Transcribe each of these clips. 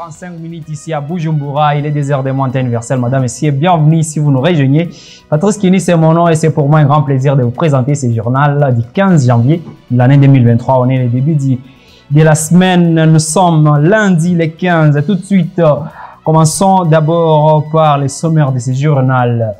45 minutes ici à Bujumbura, il est 10h des montagnes universelles. Madame, messieurs, bienvenue si vous nous rejoignez. Patrice Kini, c'est mon nom et c'est pour moi un grand plaisir de vous présenter ce journal du 15 janvier de l'année 2023. On est le début de la semaine, nous sommes lundi le 15. Tout de suite, commençons d'abord par les sommaires de ce journal.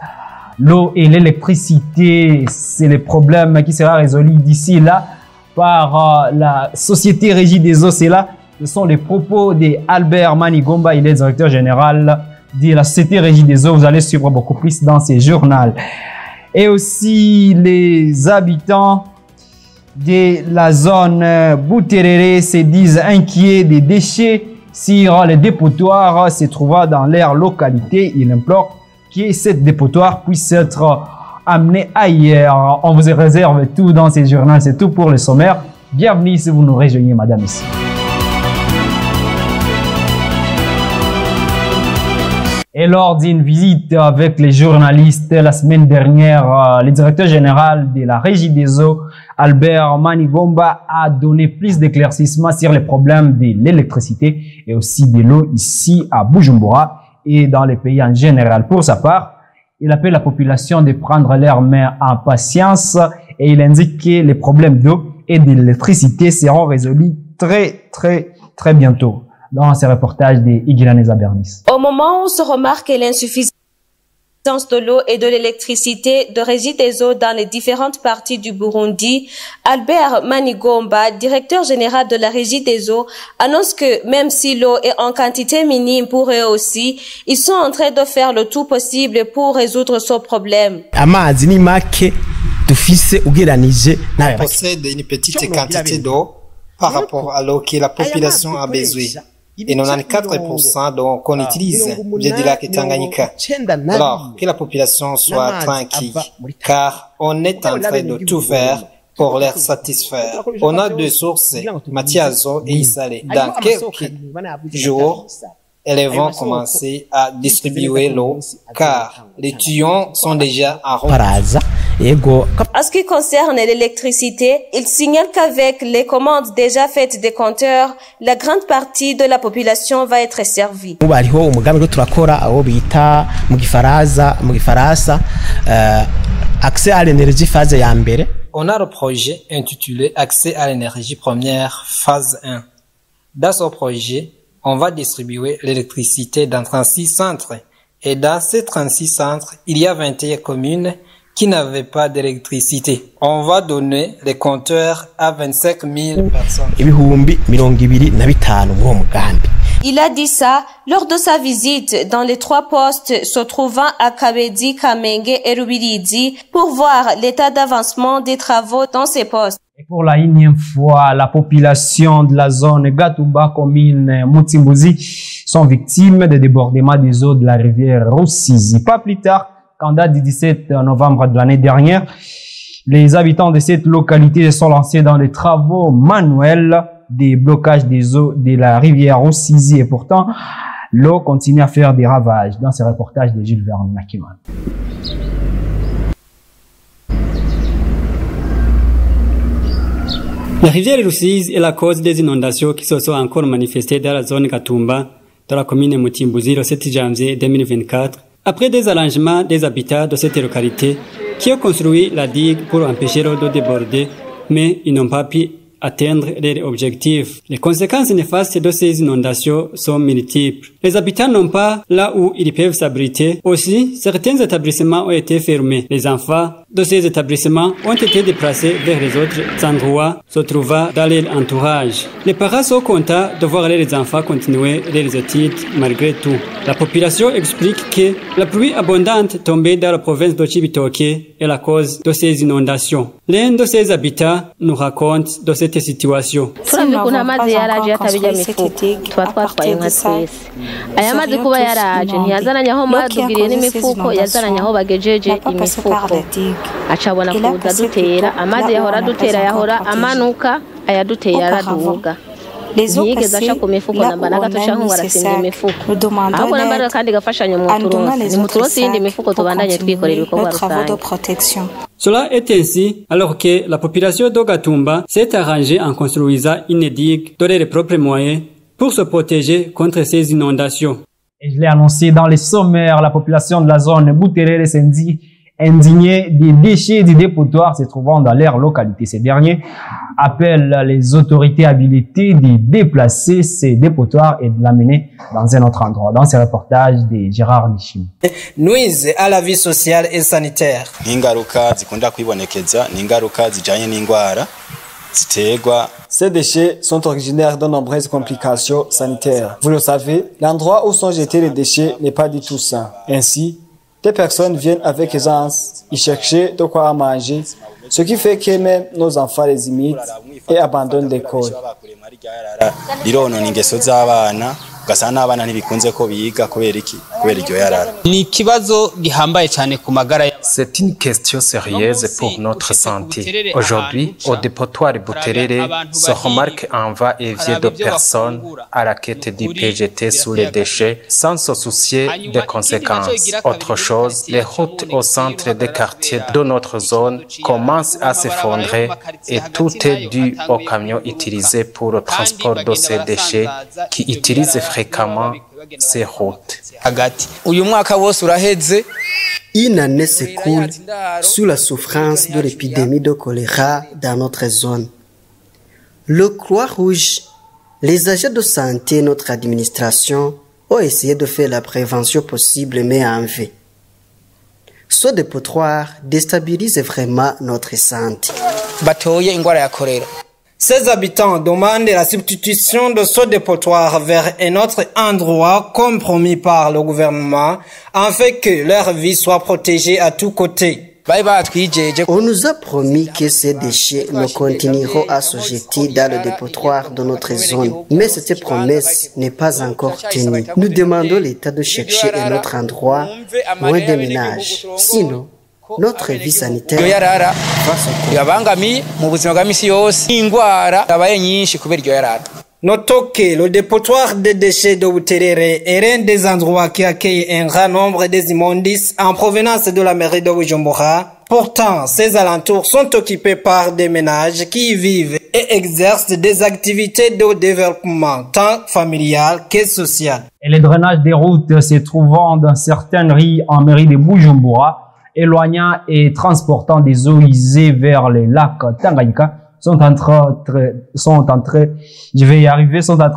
L'eau et l'électricité, c'est le problème qui sera résolu d'ici là par la société Régie des eaux. C'est là. Ce sont les propos d'Albert Manigomba, il est directeur général de la Société Régie des eaux. Vous allez suivre beaucoup plus dans ces journaux. Et aussi les habitants de la zone Bouterere se disent inquiets des déchets sur les dépotoirs se trouvant dans leur localité. Ils implorent que cette dépotoir puisse être amené ailleurs. On vous réserve tout dans ces journaux. C'est tout pour le sommaire. Bienvenue si vous nous rejoignez, madame, ici. Et lors d'une visite avec les journalistes la semaine dernière, le directeur général de la Régie des eaux, Albert Manigomba, a donné plus d'éclaircissements sur les problèmes de l'électricité et aussi de l'eau ici à Bujumbura et dans les pays en général. Pour sa part, il appelle la population de prendre leurs mains en patience et il indique que les problèmes d'eau et d'électricité seront résolus très bientôt. Dans ce reportage de Igilaneza Bernis. Au moment où se remarque l'insuffisance de l'eau et de l'électricité de Régie des eaux dans les différentes parties du Burundi, Albert Manigomba, directeur général de la Régie des eaux, annonce que même si l'eau est en quantité minime pour eux aussi, ils sont en train de faire le tout possible pour résoudre ce problème. On possède une petite quantité d'eau par rapport à l'eau que la population a besoin. Et 94% donc qu'on utilise je dirais que Tanganyika. Alors que la population soit tranquille, car on est en train de tout faire pour les satisfaire. On a deux sources, Mathiazo et Isale. Dans quelques jours, elles vont commencer à distribuer l'eau, car les tuyaux sont déjà en route. En ce qui concerne l'électricité, il signale qu'avec les commandes déjà faites des compteurs, la grande partie de la population va être servie. Accès à l'énergie phase 1. On a le projet intitulé Accès à l'énergie première phase 1. Dans ce projet, on va distribuer l'électricité dans 36 centres. Et dans ces 36 centres, il y a 21 communes qui n'avaient pas d'électricité. On va donner les compteurs à 25 000 personnes. Il a dit ça lors de sa visite dans les 3 postes se trouvant à Kabedi, Kamenge et Rubirizi pour voir l'état d'avancement des travaux dans ces postes. Et pour la énième fois, la population de la zone Gatumba, commune Mutimbuzi, sont victimes des débordements des eaux de la rivière Rusizi. Pas plus tard qu'en date du 17 novembre de l'année dernière, les habitants de cette localité se sont lancés dans des travaux manuels des blocages des eaux de la rivière Rusizi et pourtant, l'eau continue à faire des ravages dans ce reportage de Jules Verne Nakiman. La rivière Rusizi est la cause des inondations qui se sont encore manifestées dans la zone Gatumba, dans la commune Mutimbuzi le 7 janvier 2024. Après des arrangements des habitants de cette localité qui ont construit la digue pour empêcher l'eau de déborder, mais ils n'ont pas pu atteindre leurs objectifs. Les conséquences néfastes de ces inondations sont multiples. Les habitants n'ont pas là où ils peuvent s'abriter. Aussi, certains établissements ont été fermés. Les enfants de ces établissements ont été déplacés vers les autres endroits se trouvant dans leur entourage. Les parents sont contents de voir leurs enfants continuer leurs études malgré tout. La population explique que la pluie abondante tombée dans la province de Chibitoke est la cause de ces inondations. L'un de ces habitants nous raconte de cette situation. Les eaux passées là où on a nécessaire, nous demandons l'aide en donnant les autres sacs pour continuer nos travaux de protection. Cela est ainsi alors que la population de Gatumba s'est arrangée en construisant une digue de leurs propres moyens pour se protéger contre ces inondations. Et je l'ai annoncé dans les sommaires, la population de la zone Bouterere s'est indignée des déchets du dépotoir se trouvant dans leur localité. Ces derniers appellent les autorités habilitées de déplacer ces dépotoirs et de l'amener dans un autre endroit. Dans ce reportage de Gérard Nishim. Nuise à la vie sociale et sanitaire. Ces déchets sont originaires de nombreuses complications sanitaires. Vous le savez, l'endroit où sont jetés les déchets n'est pas du tout sain. Ainsi, des personnes viennent avec aisance y chercher de quoi manger, ce qui fait que même nos enfants les imitent et abandonnent l'école. C'est une question sérieuse pour notre santé. Aujourd'hui, au dépotoir Bouterere, se remarque un va-et-vient de personnes à la quête du jeter sous les déchets sans se soucier des conséquences. Autre chose, les routes au centre des quartiers de notre zone commencent à s'effondrer et tout est dû aux camions utilisés pour le transport de ces déchets qui utilisent fréquemment ces routes. Une année s'écoule sous la souffrance de l'épidémie de choléra dans notre zone. Le Croix-Rouge, les agents de santé et notre administration ont essayé de faire la prévention possible mais en vain. Ce dépotoir déstabilise vraiment notre santé. Ces habitants demandent la substitution de ce dépotoir vers un autre endroit comme promis par le gouvernement afin que leur vie soit protégée à tous côtés. On nous a promis que ces déchets ne continueront à se jeter dans le dépotoir de notre zone, mais cette promesse n'est pas encore tenue. Nous demandons l'État de chercher un autre endroit loin des ménages. Sinon, notre vie sanitaire va se Notons que le dépotoir des déchets de Bouterere est l'un des endroits qui accueille un grand nombre des immondices en provenance de la mairie de Bujumbura. Pourtant, ces alentours sont occupés par des ménages qui y vivent et exercent des activités de développement tant familial que social. Et le drainage des routes se trouvant dans certaines rues en mairie de Bujumbura, éloignant et transportant des eaux usées vers les lacs Tanganyika, sont en train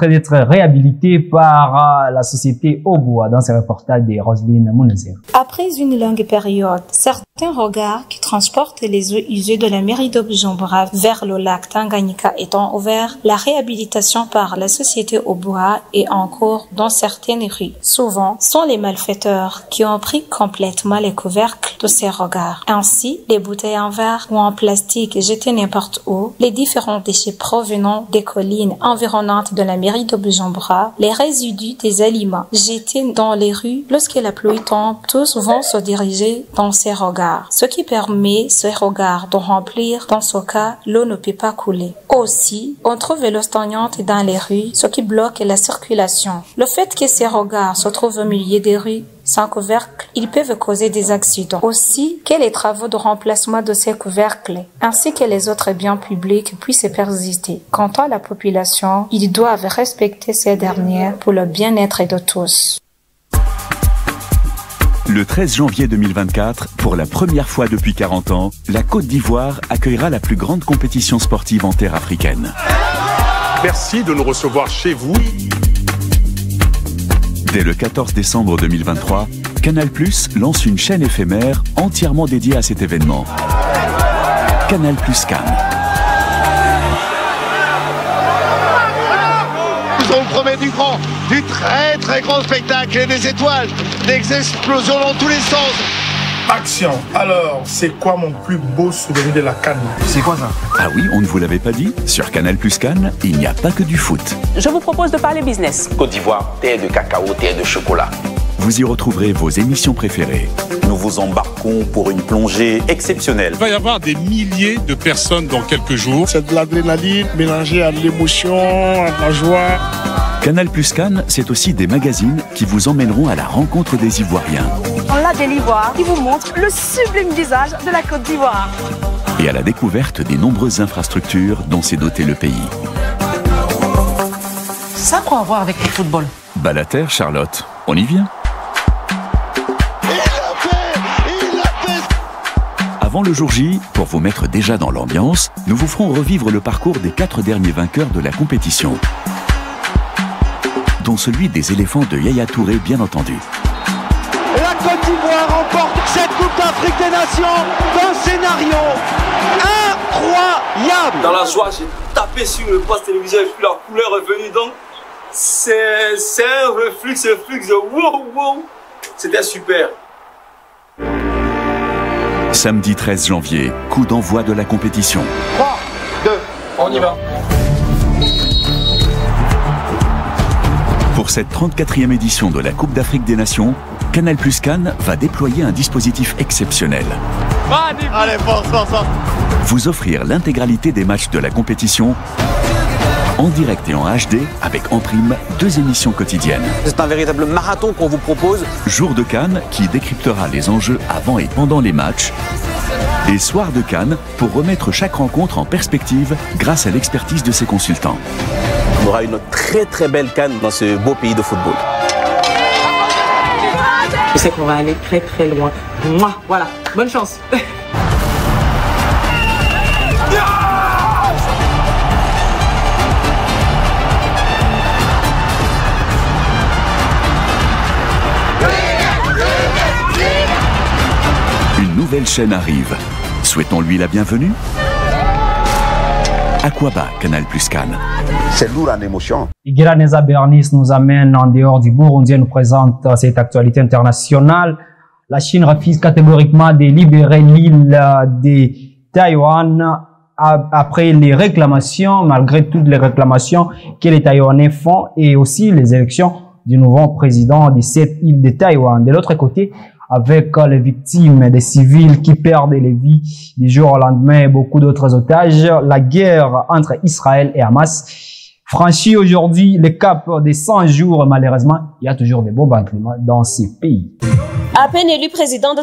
d'être réhabilités par la société Oboa dans ce reportage de Roselyne Mounezer. Après une longue période, certains regards qui transportent les eaux usées de la mairie de Bujumbura vers le lac Tanganyika étant ouverts, la réhabilitation par la société Oboa est en cours dans certaines rues. Souvent, sont les malfaiteurs qui ont pris complètement les couvercles de ces regards. Ainsi, les bouteilles en verre ou en plastique jetées n'importe où, les différents déchets provenant des collines environnantes de la mairie de Bujumbura, les résidus des aliments jetés dans les rues lorsque la pluie tombe, tous vont se diriger dans ces regards, ce qui permet ces regards de remplir. Dans ce cas, l'eau ne peut pas couler. Aussi, on trouve l'eau stagnante dans les rues, ce qui bloque la circulation. Le fait que ces regards se trouvent au milieu des rues sans couvercle, ils peuvent causer des accidents. Aussi, que les travaux de remplacement de ces couvercles, ainsi que les autres biens publics puissent persister. Quant à la population, ils doivent respecter ces dernières pour le bien-être de tous. Le 13 janvier 2024, pour la première fois depuis 40 ans, la Côte d'Ivoire accueillera la plus grande compétition sportive en terre africaine. Merci de nous recevoir chez vous. Dès le 14 décembre 2023, Canal+ lance une chaîne éphémère entièrement dédiée à cet événement. Canal+ CAN. Nous on promet du grand, du très très grand spectacle et des étoiles, des explosions dans tous les sens. Action. Alors, c'est quoi mon plus beau souvenir de la CAN? C'est quoi ça? Ah oui, on ne vous l'avait pas dit? Sur Canal+ CAN, il n'y a pas que du foot. Je vous propose de parler business. Côte d'Ivoire, terre de cacao, terre de chocolat. Vous y retrouverez vos émissions préférées. Nous vous embarquons pour une plongée exceptionnelle. Il va y avoir des milliers de personnes dans quelques jours. C'est de l'adrénaline mélangée à l'émotion, à la joie. Canal+ CAN, c'est aussi des magazines qui vous emmèneront à la rencontre des Ivoiriens. On l'a de l'Ivoire qui vous montre le sublime visage de la Côte d'Ivoire. Et à la découverte des nombreuses infrastructures dont s'est doté le pays. Ça quoi à voir avec le football? Balater, Charlotte, on y vient? Avant le jour J, pour vous mettre déjà dans l'ambiance, nous vous ferons revivre le parcours des 4 derniers vainqueurs de la compétition, dont celui des éléphants de Yaya Touré, bien entendu. La Côte d'Ivoire remporte cette Coupe d'Afrique des Nations d'un scénario incroyable. Dans la joie, j'ai tapé sur le poste téléviseur et puis la couleur est venue. Donc, c'est un reflux de wow, wow. C'était super. Samedi 13 janvier, coup d'envoi de la compétition. 3, 2, on y va. Pour cette 34e édition de la Coupe d'Afrique des Nations, Canal+ Cannes va déployer un dispositif exceptionnel. Allez, force. Vous offrir l'intégralité des matchs de la compétition en direct et en HD avec en prime 2 émissions quotidiennes. C'est un véritable marathon qu'on vous propose. Jour de Cannes qui décryptera les enjeux avant et pendant les matchs. Et Soir de Cannes pour remettre chaque rencontre en perspective grâce à l'expertise de ses consultants. On aura une très belle Cannes dans ce beau pays de football. Je sais qu'on va aller très loin. Moi, voilà, bonne chance. Une nouvelle chaîne arrive. Souhaitons-lui la bienvenue. Aquaba, Canal+ Cannes. C'est lourd en émotion. Igiraneza Bernice nous amène en dehors du Burundi et nous présente cette actualité internationale. La Chine refuse catégoriquement de libérer l'île de Taïwan après les réclamations, malgré toutes les réclamations que les Taïwanais font et aussi les élections du nouveau président de cette île de Taïwan. De l'autre côté, avec les victimes des civils qui perdent les vies du jour au lendemain et beaucoup d'autres otages, la guerre entre Israël et Hamas franchit aujourd'hui le cap des 100 jours. Malheureusement, il y a toujours des bombardements dans ces pays. À peine élu président de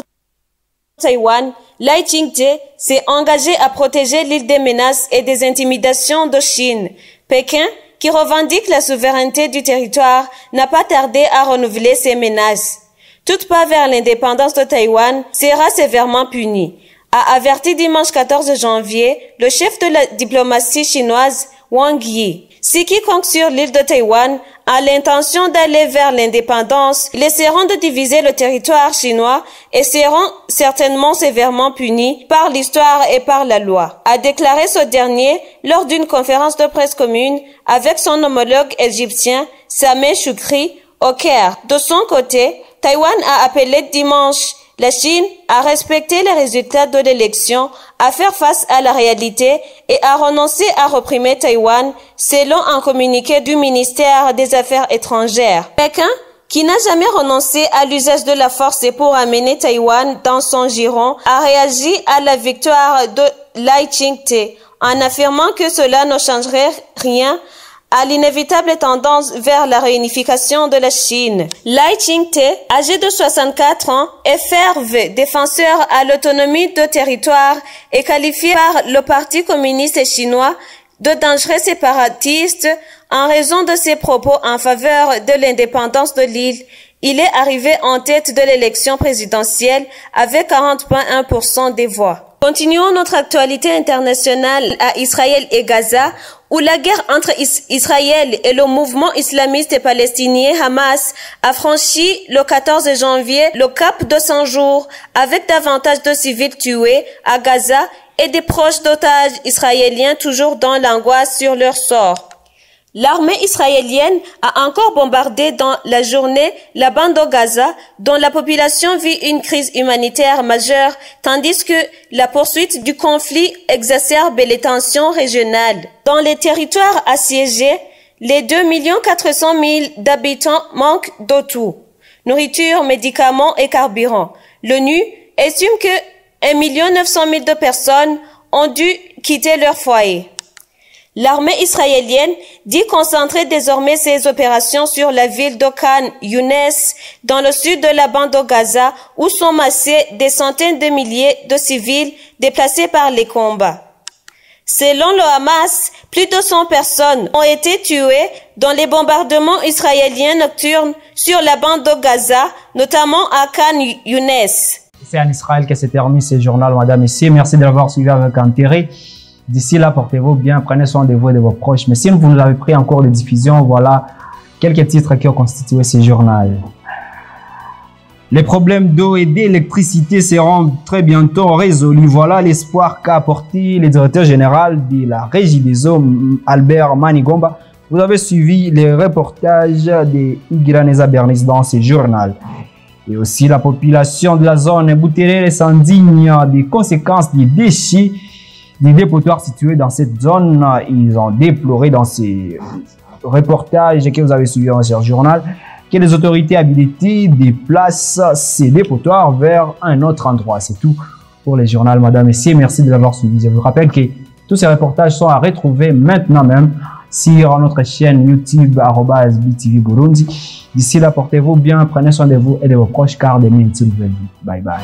Taïwan, Lai Ching-te s'est engagé à protéger l'île des menaces et des intimidations de Chine. Pékin, qui revendique la souveraineté du territoire, n'a pas tardé à renouveler ses menaces. Toute pas vers l'indépendance de Taïwan sera sévèrement punie, a averti dimanche 14 janvier le chef de la diplomatie chinoise Wang Yi. Si quiconque sur l'île de Taïwan a l'intention d'aller vers l'indépendance, ils essaieront de diviser le territoire chinois et seront certainement sévèrement punis par l'histoire et par la loi, a déclaré ce dernier lors d'une conférence de presse commune avec son homologue égyptien Sameh Choukri au Caire. De son côté, Taïwan a appelé dimanche la Chine à respecter les résultats de l'élection, à faire face à la réalité et à renoncer à réprimer Taïwan, selon un communiqué du ministère des Affaires étrangères. Pékin, qui n'a jamais renoncé à l'usage de la force pour amener Taïwan dans son giron, a réagi à la victoire de Lai Ching-te en affirmant que cela ne changerait rien à l'inévitable tendance vers la réunification de la Chine. Lai Ching-te, âgé de 64 ans, est fervent défenseur à l'autonomie de territoire et qualifié par le Parti communiste chinois de dangereux séparatiste en raison de ses propos en faveur de l'indépendance de l'île. Il est arrivé en tête de l'élection présidentielle avec 40,1% des voix. Continuons notre actualité internationale à Israël et Gaza, où la guerre entre Israël et le mouvement islamiste palestinien Hamas a franchi le 14 janvier le cap de 100 jours, avec davantage de civils tués à Gaza et des proches d'otages israéliens toujours dans l'angoisse sur leur sort. L'armée israélienne a encore bombardé dans la journée la bande de Gaza, dont la population vit une crise humanitaire majeure, tandis que la poursuite du conflit exacerbe les tensions régionales. Dans les territoires assiégés, les 2 400 000 d'habitants manquent d'eau, nourriture, médicaments et carburant. L'ONU estime que 1 900 000 de personnes ont dû quitter leur foyer. L'armée israélienne dit concentrer désormais ses opérations sur la ville de Khan Younes, dans le sud de la bande de Gaza, où sont massés des centaines de milliers de civils déplacés par les combats. Selon le Hamas, plus de 100 personnes ont été tuées dans les bombardements israéliens nocturnes sur la bande de Gaza, notamment à Khan Younes. C'est en Israël que se termine ce journal, madame et messieurs. Merci de l'avoir suivi avec intérêt. D'ici là, portez-vous bien, prenez soin de vous et de vos proches. Mais si vous nous avez pris en cours de diffusion, voilà quelques titres qui ont constitué ce journal. Les problèmes d'eau et d'électricité seront très bientôt résolus. Voilà l'espoir qu'a apporté le directeur général de la Régie des eaux, Albert Manigomba. Vous avez suivi les reportages de Igiraneza Bernice dans ce journal. Et aussi la population de la zone Bouterere s'indigne des conséquences des déchets des dépotoirs situés dans cette zone. Ils ont déploré dans ces reportages que vous avez suivis dans ce journal que les autorités habilitées déplacent ces dépotoirs vers un autre endroit. C'est tout pour les journaux, madame et messieurs. Merci de l'avoir suivi. Je vous rappelle que tous ces reportages sont à retrouver maintenant même sur notre chaîne YouTube @BTV Burundi. D'ici là, portez-vous bien, prenez soin de vous et de vos proches car demain, bye bye.